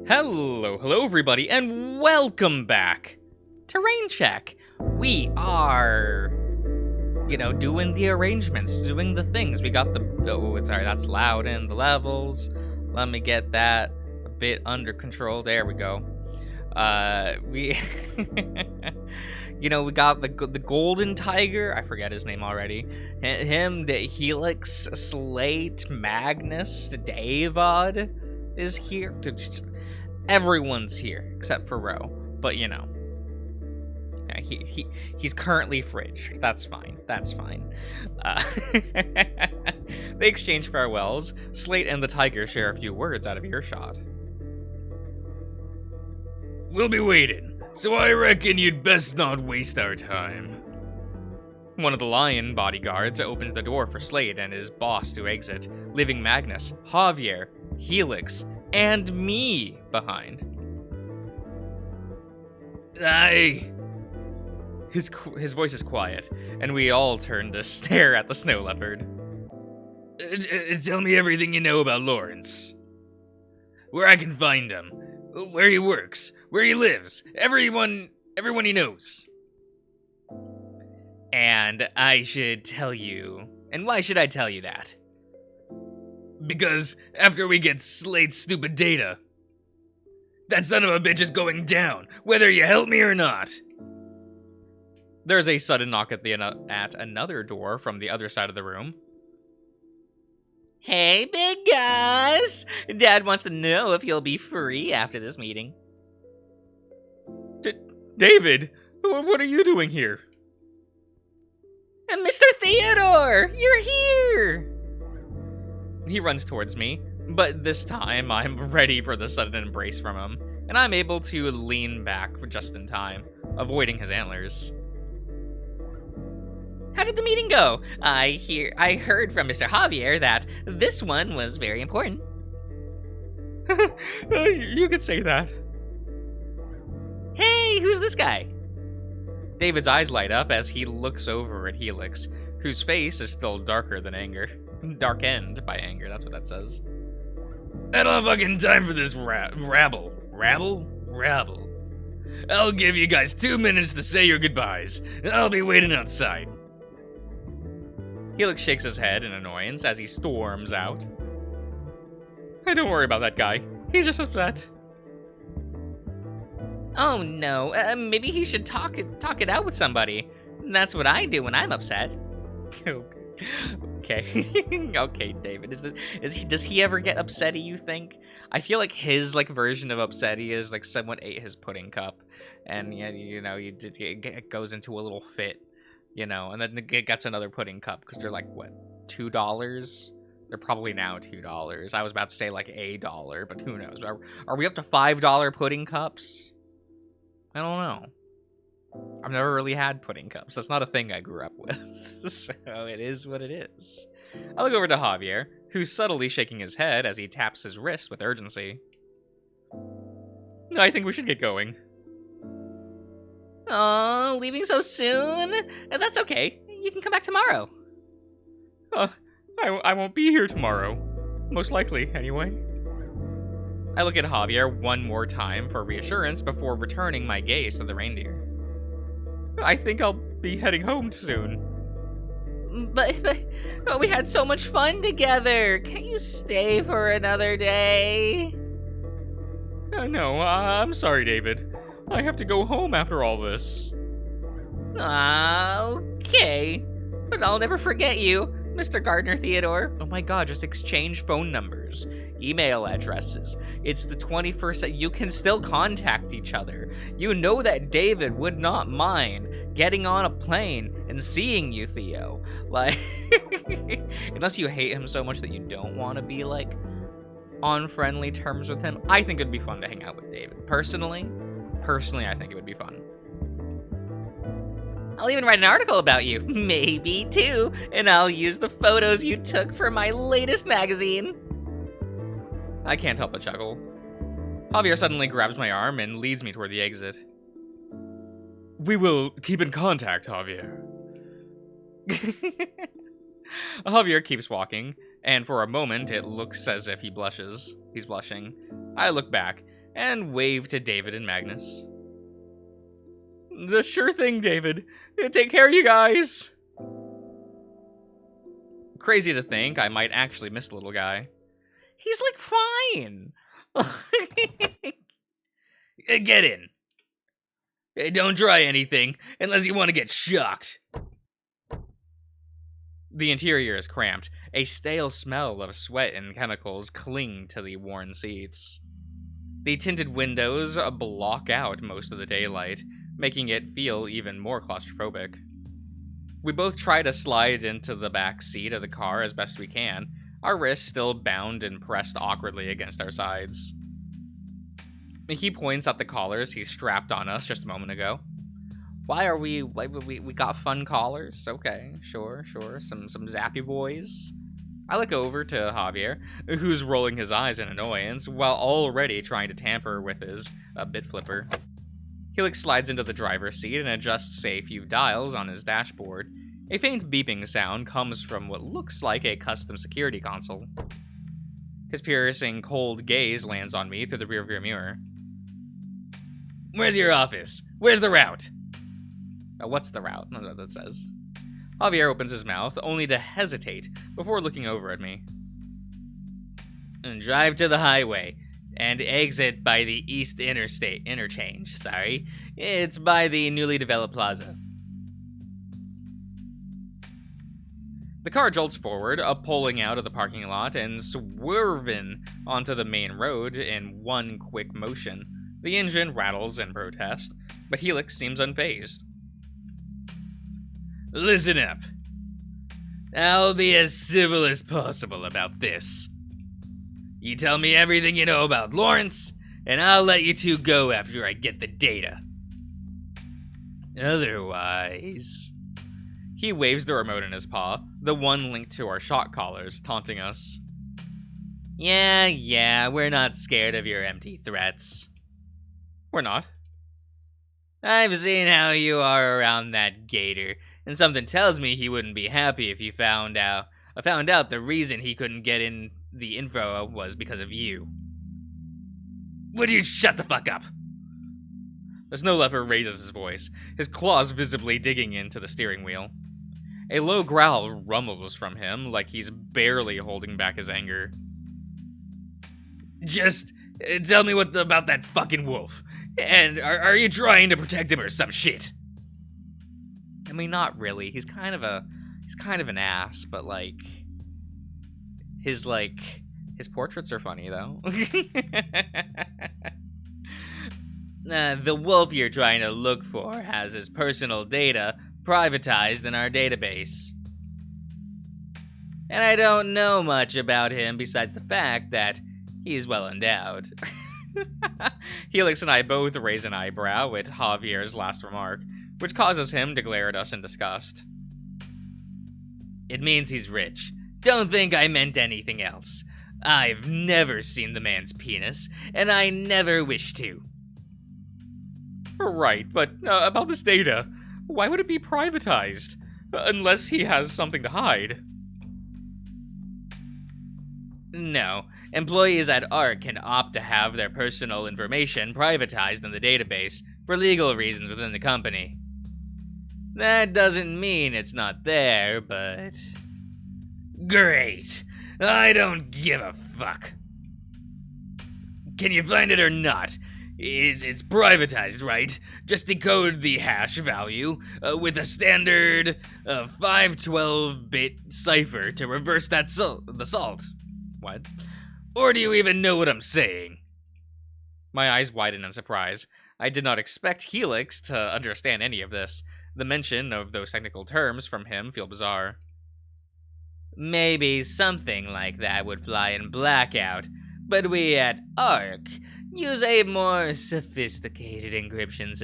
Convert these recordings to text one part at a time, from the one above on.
Hello everybody, and welcome back to Rain Check. We are, doing the arrangements, doing the things. We got sorry, that's loud in the levels. Let me get that a bit under control. There we go. We got the golden tiger. I forget his name already. Him, the Helix, Slate, Magnus, David is here. Everyone's here except for Ro, but he's currently fridge. That's fine. They exchange farewells. Slate and the tiger share a few words out of earshot. We'll be waiting, so I reckon you'd best not waste our time. One of the lion bodyguards opens the door for Slate and his boss to exit, leaving Magnus, Javier, Helix, and me behind. Aye. His voice is quiet, and we all turn to stare at the snow leopard. Tell me everything you know about Lawrence. Where I can find him, where he works, where he lives, everyone he knows. And I should tell you... And why should I tell you that? Because after we get Slate's stupid data, that son of a bitch is going down, whether you help me or not. There's a sudden knock at another door from the other side of the room. Hey, big guys! Dad wants to know if you'll be free after this meeting. David, what are you doing here? Mr. Theodore, you're here! He runs towards me, but this time I'm ready for the sudden embrace from him, and I'm able to lean back just in time, avoiding his antlers. How did the meeting go? I heard from Mr. Javier that this one was very important. You could say that. Hey, who's this guy? David's eyes light up as he looks over at Helix, whose face is still darker than anger. Darkened by anger, that's what that says. I don't have fucking time for this rabble. Rabble. I'll give you guys 2 minutes to say your goodbyes. I'll be waiting outside. Helix shakes his head in annoyance as he storms out. Hey, don't worry about that guy. He's just upset. Oh no, maybe he should talk it out with somebody. That's what I do when I'm upset. Okay. Okay, David. Does he ever get upsetty, you think? I feel like his version of upsetty is like someone ate his pudding cup and it goes into a little fit, and then it gets another pudding cup because they're like what, $2? They're probably now $2. I was about to say like $1, but who knows? Are we up to $5 pudding cups? I don't know. I've never really had pudding cups. That's not a thing I grew up with. So it is what it is. I look over to Javier, who's subtly shaking his head as he taps his wrist with urgency. I think we should get going. Oh, leaving so soon? That's okay. You can come back tomorrow. I won't be here tomorrow. Most likely, anyway. I look at Javier one more time for reassurance before returning my gaze to the reindeer. I think I'll be heading home soon. But we had so much fun together. Can't you stay for another day? No, I'm sorry, David. I have to go home after all this. Okay. But I'll never forget you, Mr. Gardner Theodore. Oh my god, just exchange phone numbers, email addresses. It's the 21st. You can still contact each other. You know that David would not mind getting on a plane and seeing you, Theo. Like, unless you hate him so much that you don't want to be, on friendly terms with him. I think it'd be fun to hang out with David. Personally, I think it would be fun. I'll even write an article about you. Maybe two. And I'll use the photos you took for my latest magazine. I can't help but chuckle. Javier suddenly grabs my arm and leads me toward the exit. We will keep in contact, Javier. Javier keeps walking, and for a moment it looks as if he's blushing. I look back, and waved to David and Magnus. The sure thing, David. Take care, you guys. Crazy to think I might actually miss the little guy. He's like fine. Get in. Don't try anything unless you want to get shocked. The interior is cramped. A stale smell of sweat and chemicals cling to the worn seats. The tinted windows block out most of the daylight, making it feel even more claustrophobic. We both try to slide into the back seat of the car as best we can, our wrists still bound and pressed awkwardly against our sides. He points at the collars he strapped on us just a moment ago. We got fun collars? Okay, sure. Some zappy boys. I look over to Javier, who's rolling his eyes in annoyance while already trying to tamper with his bit flipper. Helix slides into the driver's seat and adjusts a few dials on his dashboard. A faint beeping sound comes from what looks like a custom security console. His piercing, cold gaze lands on me through the rearview mirror. Where's your office? Where's the route? What's the route? That's what that says. Javier opens his mouth, only to hesitate before looking over at me. Drive to the highway and exit by the East Interstate interchange. It's by the newly developed plaza. The car jolts forward, pulling out of the parking lot and swerving onto the main road in one quick motion. The engine rattles in protest, but Helix seems unfazed. Listen up. I'll be as civil as possible about this. You tell me everything you know about Lawrence, and I'll let you two go after I get the data. Otherwise... He waves the remote in his paw, the one linked to our shock collars, taunting us. Yeah, we're not scared of your empty threats. We're not. I've seen how you are around that gator, and something tells me he wouldn't be happy if he found out the reason he couldn't get in the info was because of you. Would you shut the fuck up? The snow leopard raises his voice, his claws visibly digging into the steering wheel. A low growl rumbles from him, like he's barely holding back his anger. Just tell me about that fucking wolf. And are you trying to protect him or some shit? I mean, not really. He's kind of an ass, but his portraits are funny though. The wolf you're trying to look for has his personal data privatized in our database. And I don't know much about him besides the fact that he's well endowed. Helix and I both raise an eyebrow at Javier's last remark, which causes him to glare at us in disgust. It means he's rich. Don't think I meant anything else. I've never seen the man's penis, and I never wish to. Right, but about this data, why would it be privatized? Unless he has something to hide. No, employees at ARC can opt to have their personal information privatized in the database for legal reasons within the company. That doesn't mean it's not there, but... Great! I don't give a fuck. Can you find it or not? It's privatized, right? Just decode the hash value with a standard 512-bit cipher to reverse that the salt. What? Or do you even know what I'm saying? My eyes widen in surprise. I did not expect Helix to understand any of this. The mention of those technical terms from him feel bizarre. Maybe something like that would fly in Blackout, but we at ARC use a more sophisticated encryption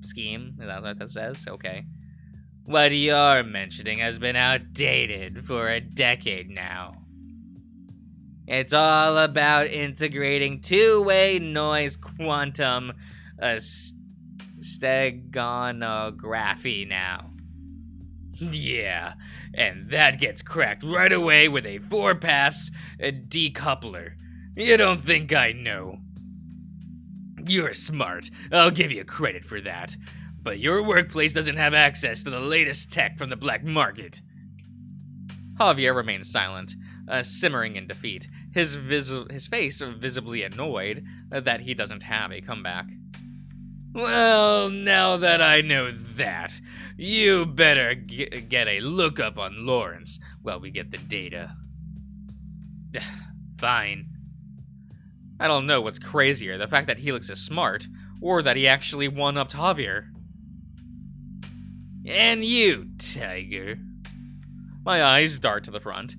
scheme. Is that what that says? Okay. What you're mentioning has been outdated for a decade now. It's all about integrating two-way noise quantum steganography now. Yeah, and that gets cracked right away with a 4-pass decoupler. You don't think I know? You're smart. I'll give you credit for that. But your workplace doesn't have access to the latest tech from the black market. Javier remains silent, simmering in defeat, his face visibly annoyed that he doesn't have a comeback. Well, now that I know that, you better get a lookup on Lawrence while we get the data. Fine. I don't know what's crazier, the fact that Helix is smart, or that he actually one-upped Javier. And you, Tiger. My eyes dart to the front,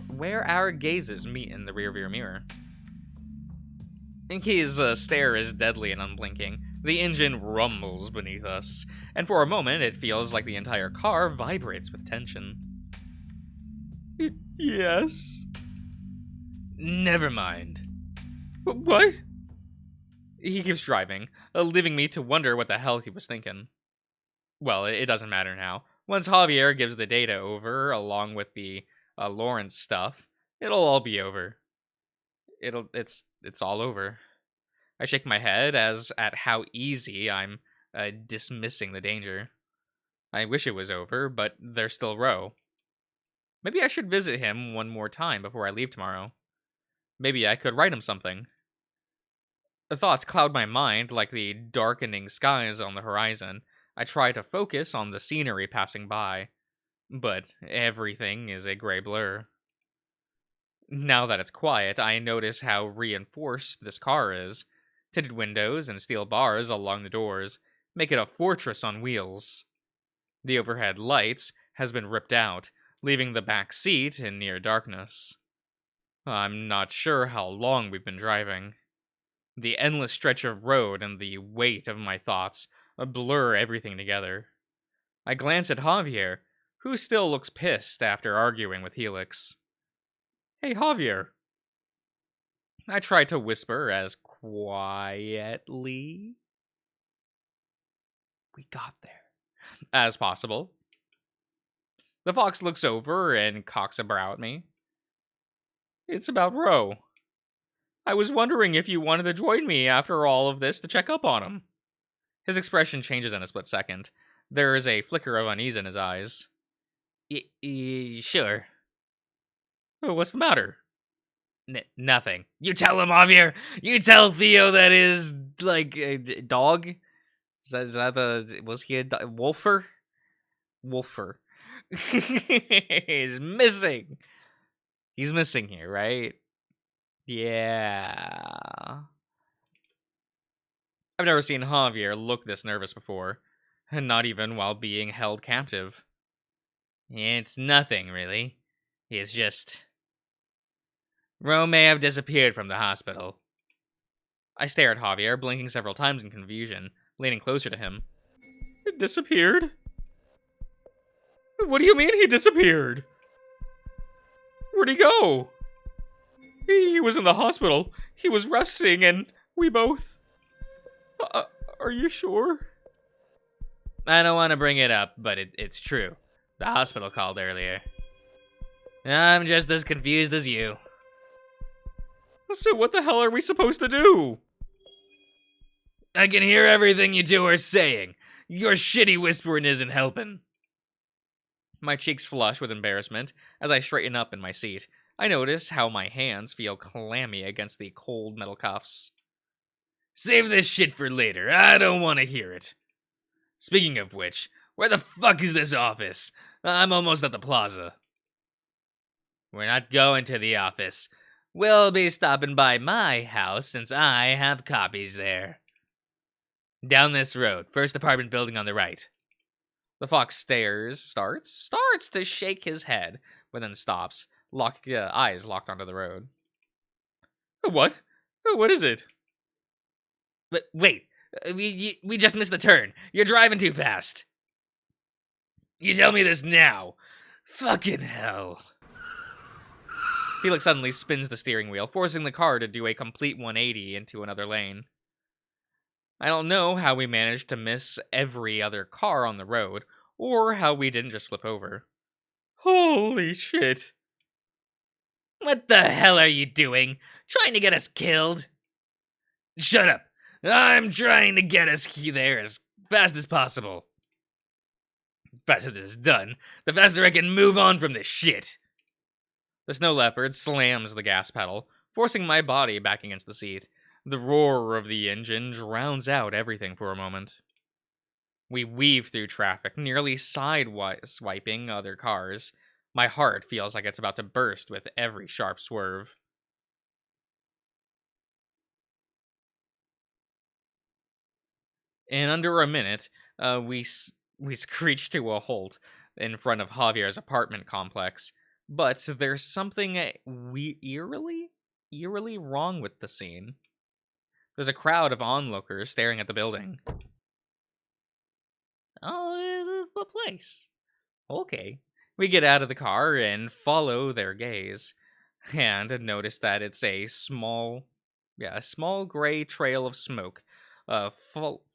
where our gazes meet in the rearview mirror. Inky's stare is deadly and unblinking. The engine rumbles beneath us, and for a moment it feels like the entire car vibrates with tension. Yes? Never mind. What? He keeps driving, leaving me to wonder what the hell he was thinking. Well, it doesn't matter now. Once Javier gives the data over, along with the Lawrence stuff, it'll all be over. It's all over. I shake my head at how easy I'm dismissing the danger. I wish it was over, but there's still Ro. Maybe I should visit him one more time before I leave tomorrow. Maybe I could write him something. The thoughts cloud my mind like the darkening skies on the horizon. I try to focus on the scenery passing by, but everything is a gray blur. Now that it's quiet, I notice how reinforced this car is. Tinted windows and steel bars along the doors make it a fortress on wheels. The overhead lights has been ripped out, leaving the back seat in near darkness. I'm not sure how long we've been driving. The endless stretch of road and the weight of my thoughts blur everything together. I glance at Javier, who still looks pissed after arguing with Helix. Hey, Javier. I try to whisper as quietly we got there as possible. The fox looks over and cocks a brow at me. It's about Ro. I was wondering if you wanted to join me after all of this to check up on him. His expression changes in a split second. There is a flicker of unease in his eyes. Sure. What's the matter? Nothing. You tell him, Javier. You tell Theo that is like a dog. Is that the? Was he a Wolfer? Wolfer. He's missing. He's missing here, right? Yeah. I've never seen Javier look this nervous before, not even while being held captive. It's nothing, really. It's just... Ro may have disappeared from the hospital. I stare at Javier, blinking several times in confusion, leaning closer to him. It disappeared? What do you mean he disappeared? Where'd he go? He was in the hospital. He was resting, and we both... are you sure? I don't want to bring it up, but it's true. The hospital called earlier. I'm just as confused as you. So what the hell are we supposed to do? I can hear everything you two are saying. Your shitty whispering isn't helping. My cheeks flush with embarrassment as I straighten up in my seat. I notice how my hands feel clammy against the cold metal cuffs. Save this shit for later. I don't want to hear it. Speaking of which, where the fuck is this office? I'm almost at the plaza. We're not going to the office. We'll be stopping by my house since I have copies there. Down this road, first apartment building on the right. The fox starts to shake his head, but then stops, eyes locked onto the road. What? What is it? But wait, we just missed the turn. You're driving too fast. You tell me this now. Fucking hell. Felix suddenly spins the steering wheel, forcing the car to do a complete 180 into another lane. I don't know how we managed to miss every other car on the road, or how we didn't just flip over. Holy shit. What the hell are you doing? Trying to get us killed? Shut up. I'm trying to get us there as fast as possible. The faster this is done, the faster I can move on from this shit. The snow leopard slams the gas pedal, forcing my body back against the seat. The roar of the engine drowns out everything for a moment. We weave through traffic, nearly swiping other cars. My heart feels like it's about to burst with every sharp swerve. In under a minute, we screech to a halt in front of Javier's apartment complex. But there's something eerily wrong with the scene. There's a crowd of onlookers staring at the building. Oh, the place. Okay. We get out of the car and follow their gaze, and notice that it's a small gray trail of smoke,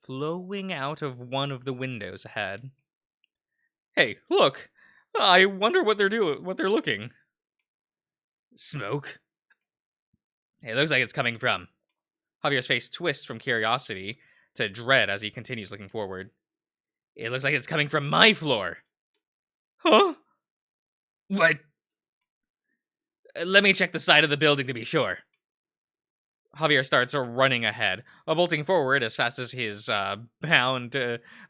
flowing out of one of the windows ahead. Hey, look! I wonder what they're doing. What they're looking. Smoke? It looks like it's coming from. Javier's face twists from curiosity to dread as he continues looking forward. It looks like it's coming from my floor. Huh? What? Let me check the side of the building to be sure. Javier starts running ahead, bolting forward as fast as his bound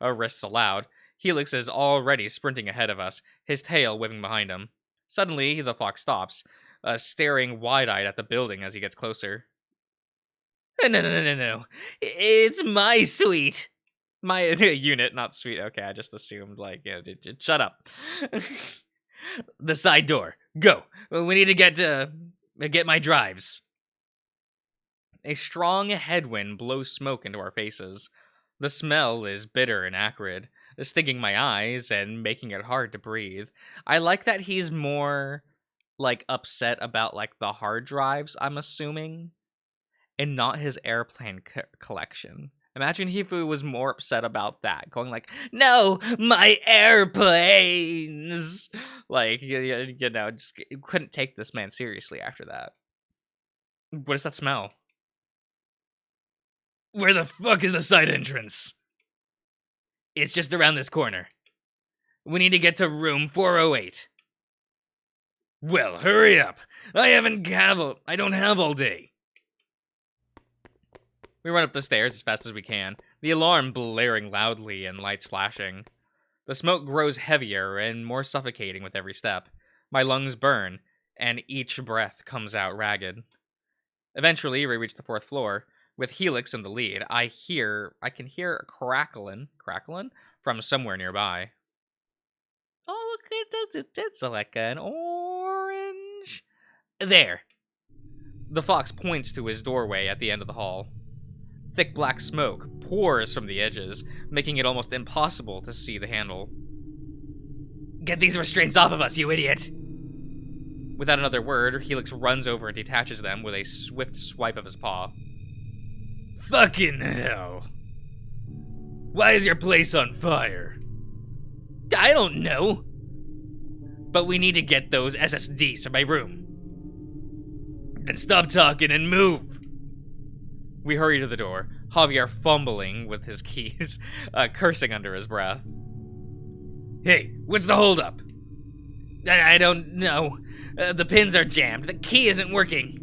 wrists allowed. Helix is already sprinting ahead of us, his tail whipping behind him. Suddenly, the fox stops, staring wide-eyed at the building as he gets closer. No. It's my suite. My unit, not suite. Okay, I just assumed, shut up. The side door. Go. We need to get my drives. A strong headwind blows smoke into our faces. The smell is bitter and acrid, stinging my eyes and making it hard to breathe. I like that he's more, upset about, the hard drives, I'm assuming, and not his airplane collection. Imagine if he was more upset about that, going no, my airplanes! Just couldn't take this man seriously after that. What does that smell? Where the fuck is the side entrance? It's just around this corner. We need to get to room 408. Well, hurry up. I don't have all day. We run up the stairs as fast as we can, the alarm blaring loudly and lights flashing. The smoke grows heavier and more suffocating with every step. My lungs burn, and each breath comes out ragged. Eventually, we reach the 4th floor. With Helix in the lead, I can hear a crackling from somewhere nearby. Oh, look, it's like an orange. There. The fox points to his doorway at the end of the hall. Thick black smoke pours from the edges, making it almost impossible to see the handle. Get these restraints off of us, you idiot! Without another word, Helix runs over and detaches them with a swift swipe of his paw. Fucking hell. Why is your place on fire? I don't know. But we need to get those SSDs from my room. Then stop talking and move. We hurry to the door, Javier fumbling with his keys, cursing under his breath. Hey, what's the holdup? I don't know. The pins are jammed. The key isn't working.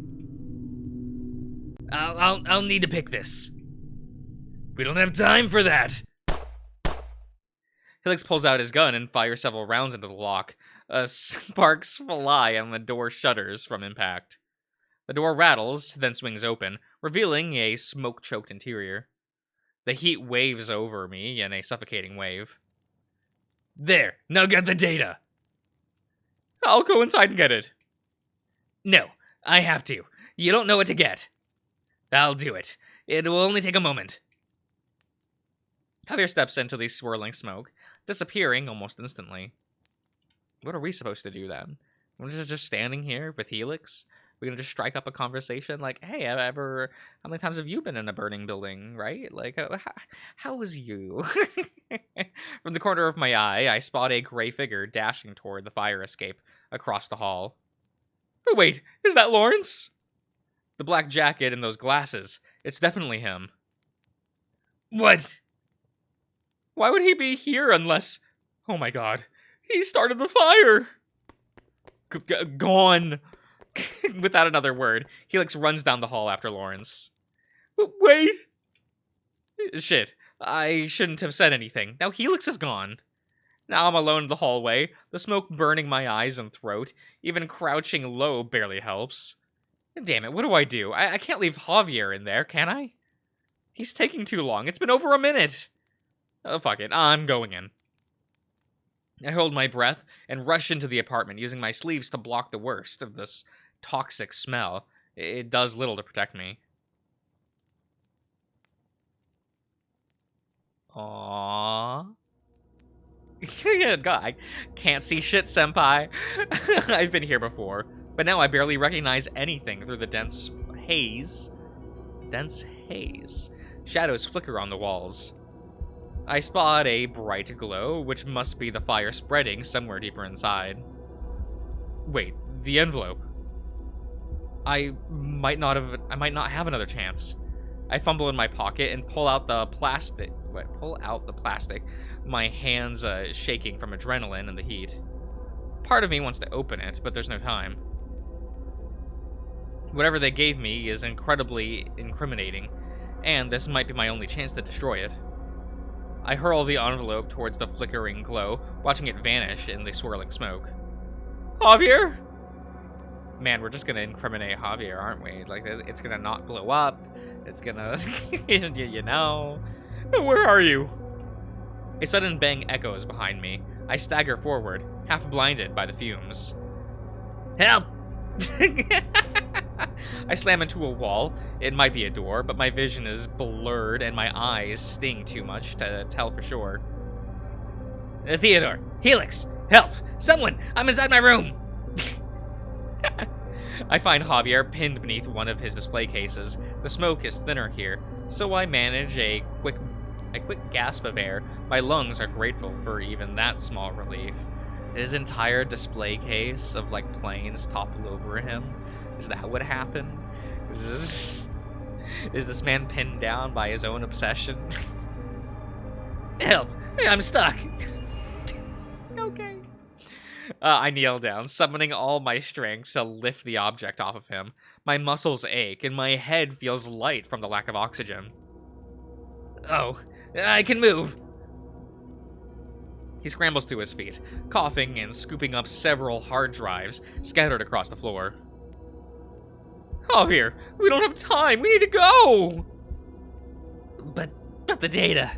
I'll need to pick this. We don't have time for that. Helix pulls out his gun and fires several rounds into the lock. Sparks fly and the door shudders from impact. The door rattles, then swings open, revealing a smoke-choked interior. The heat waves over me in a suffocating wave. There, now get the data. I'll go inside and get it. No, I have to. You don't know what to get. I'll do it. It will only take a moment. Javier steps into the swirling smoke, disappearing almost instantly. What are we supposed to do then? We're just standing here with Helix? We're gonna just strike up a conversation hey, how many times have you been in a burning building, right? How was you? From the corner of my eye, I spot a gray figure dashing toward the fire escape across the hall. Oh, wait, is that Lawrence? The black jacket and those glasses. It's definitely him. What? Why would he be here unless... Oh my god. He started the fire! Gone. Without another word, Helix runs down the hall after Lawrence. Wait! Shit. I shouldn't have said anything. Now Helix is gone. Now I'm alone in the hallway, the smoke burning my eyes and throat. Even crouching low barely helps. Damn it, what do I do? I can't leave Javier in there, can I? He's taking too long. It's been over a minute. Oh, fuck it. I'm going in. I hold my breath and rush into the apartment, using my sleeves to block the worst of this toxic smell. It does little to protect me. Aww. Yeah, God, I can't see shit, senpai. I've been here before, but now I barely recognize anything through the dense haze. Dense haze. Shadows flicker on the walls. I spot a bright glow, which must be the fire spreading somewhere deeper inside. Wait, the envelope. I might not have another chance. I fumble in my pocket and pull out the plastic. My hands shaking from adrenaline and the heat. Part of me wants to open it, but there's no time. Whatever they gave me is incredibly incriminating, and this might be my only chance to destroy it. I hurl the envelope towards the flickering glow, watching it vanish in the swirling smoke. Javier? Man, we're just gonna incriminate Javier, aren't we? Like, it's gonna not blow up. It's gonna... you know... Where are you? A sudden bang echoes behind me. I stagger forward, half blinded by the fumes. Help! I slam into a wall. It might be a door, but my vision is blurred and my eyes sting too much to tell for sure. Theodore! Helix! Help! Someone! I'm inside my room! I find Javier pinned beneath one of his display cases. The smoke is thinner here, so I manage a quick gasp of air. My lungs are grateful for even that small relief. His entire display case of, like, planes toppled over him. Is that what happened? Is this man pinned down by his own obsession? Help! I'm stuck! Okay. I kneel down, summoning all my strength to lift the object off of him. My muscles ache, and my head feels light from the lack of oxygen. Oh, I can move! He scrambles to his feet, coughing and scooping up several hard drives scattered across the floor. Javier, we don't have time! We need to go! But the data...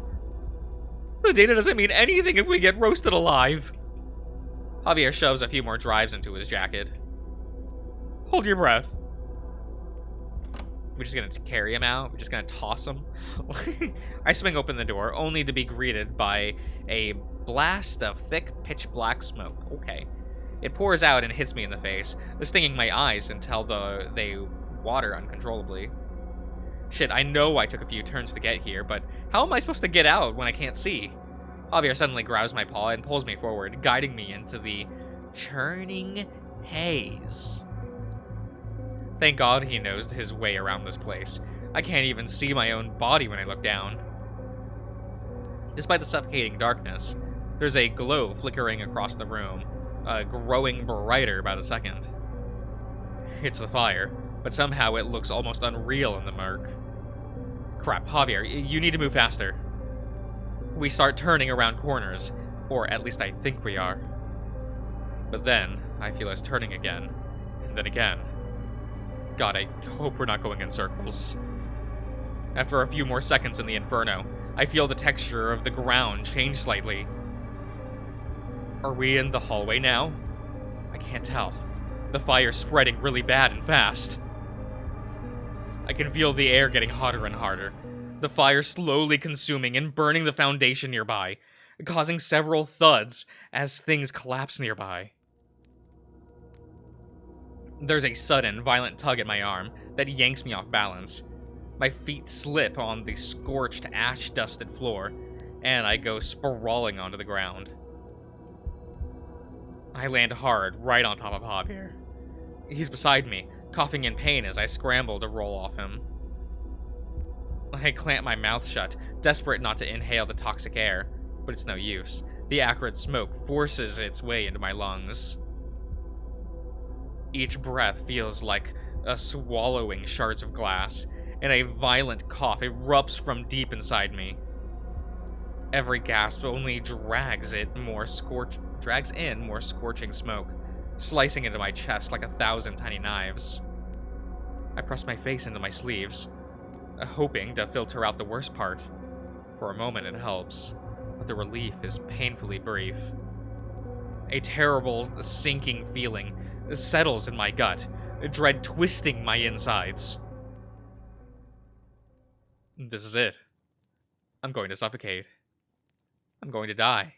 The data doesn't mean anything if we get roasted alive! Javier shoves a few more drives into his jacket. Hold your breath. We're just gonna carry him out? We're just gonna toss him? I swing open the door, only to be greeted by a blast of thick, pitch-black smoke. Okay. It pours out and hits me in the face, stinging my eyes until they water uncontrollably. Shit, I know I took a few turns to get here, but how am I supposed to get out when I can't see? Javier suddenly grabs my paw and pulls me forward, guiding me into the churning haze. Thank God he knows his way around this place. I can't even see my own body when I look down. Despite the suffocating darkness, there's a glow flickering across the room, growing brighter by the second. It's the fire, but somehow it looks almost unreal in the murk. Crap, Javier, you need to move faster. We start turning around corners, or at least I think we are. But then, I feel us turning again, and then again. God, I hope we're not going in circles. After a few more seconds in the inferno, I feel the texture of the ground change slightly. Are we in the hallway now? I can't tell. The fire's spreading really bad and fast. I can feel the air getting hotter and harder. The fire slowly consuming and burning the foundation nearby, causing several thuds as things collapse nearby. There's a sudden, violent tug at my arm that yanks me off balance. My feet slip on the scorched, ash-dusted floor, and I go sprawling onto the ground. I land hard right on top of Javier. He's beside me, coughing in pain as I scramble to roll off him. I clamp my mouth shut, desperate not to inhale the toxic air, but it's no use. The acrid smoke forces its way into my lungs. Each breath feels like a swallowing shards of glass, and a violent cough erupts from deep inside me. Every gasp only drags in more scorching smoke, slicing into my chest like 1,000 tiny knives. I press my face into my sleeves, hoping to filter out the worst part. For a moment it helps, but the relief is painfully brief. A terrible, sinking feeling settles in my gut, dread twisting my insides. This is it. I'm going to suffocate. I'm going to die.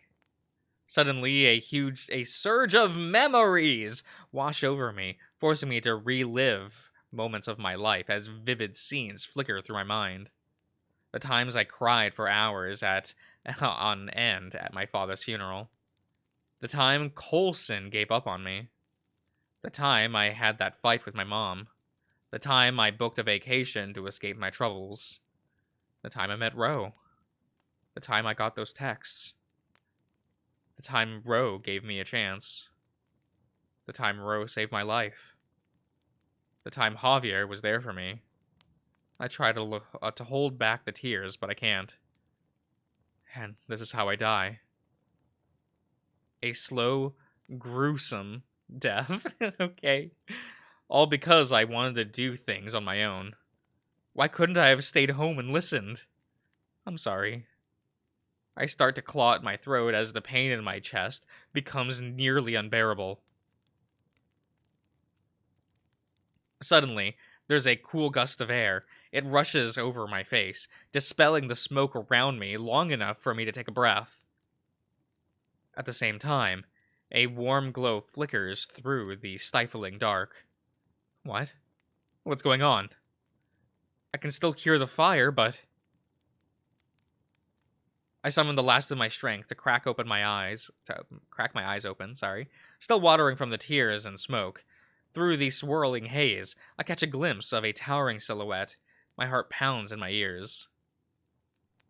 Suddenly, a surge of memories wash over me, forcing me to relive moments of my life as vivid scenes flicker through my mind. The times I cried for hours on end at my father's funeral. The time Coulson gave up on me. The time I had that fight with my mom. The time I booked a vacation to escape my troubles. The time I met Ro. The time I got those texts. The time Ro gave me a chance. The time Ro saved my life. The time Javier was there for me. I try to hold back the tears, but I can't. And this is how I die. A slow, gruesome death. Okay. All because I wanted to do things on my own. Why couldn't I have stayed home and listened? I'm sorry. I start to claw at my throat as the pain in my chest becomes nearly unbearable. Suddenly, there's a cool gust of air. It rushes over my face, dispelling the smoke around me long enough for me to take a breath. At the same time, a warm glow flickers through the stifling dark. What? What's going on? I can still hear the fire, but... I summon the last of my strength to crack my eyes open, still watering from the tears and smoke. Through the swirling haze, I catch a glimpse of a towering silhouette. My heart pounds in my ears.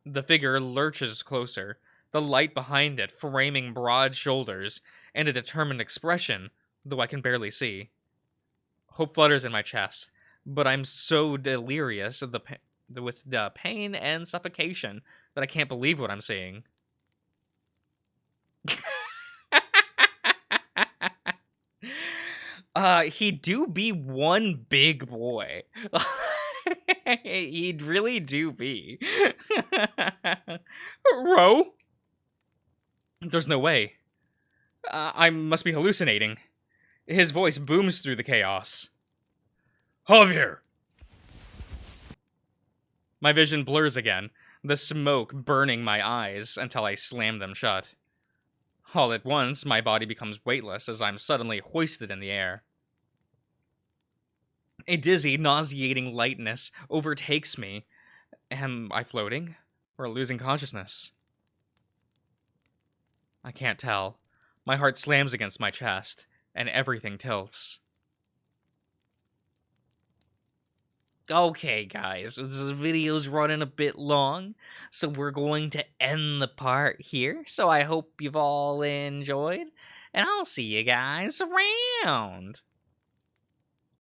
The figure lurches closer, the light behind it framing broad shoulders and a determined expression, though I can barely see. Hope flutters in my chest, but I'm so delirious with the pain and suffocation that I can't believe what I'm seeing. He do be one big boy. He'd really do be. Ro? There's no way. I must be hallucinating. His voice booms through the chaos. Javier! My vision blurs again, the smoke burning my eyes until I slam them shut. All at once, my body becomes weightless as I'm suddenly hoisted in the air. A dizzy, nauseating lightness overtakes me. Am I floating or losing consciousness? I can't tell. My heart slams against my chest, and everything tilts. Okay, guys, this video's running a bit long, so we're going to end the part here. So I hope you've all enjoyed, and I'll see you guys around.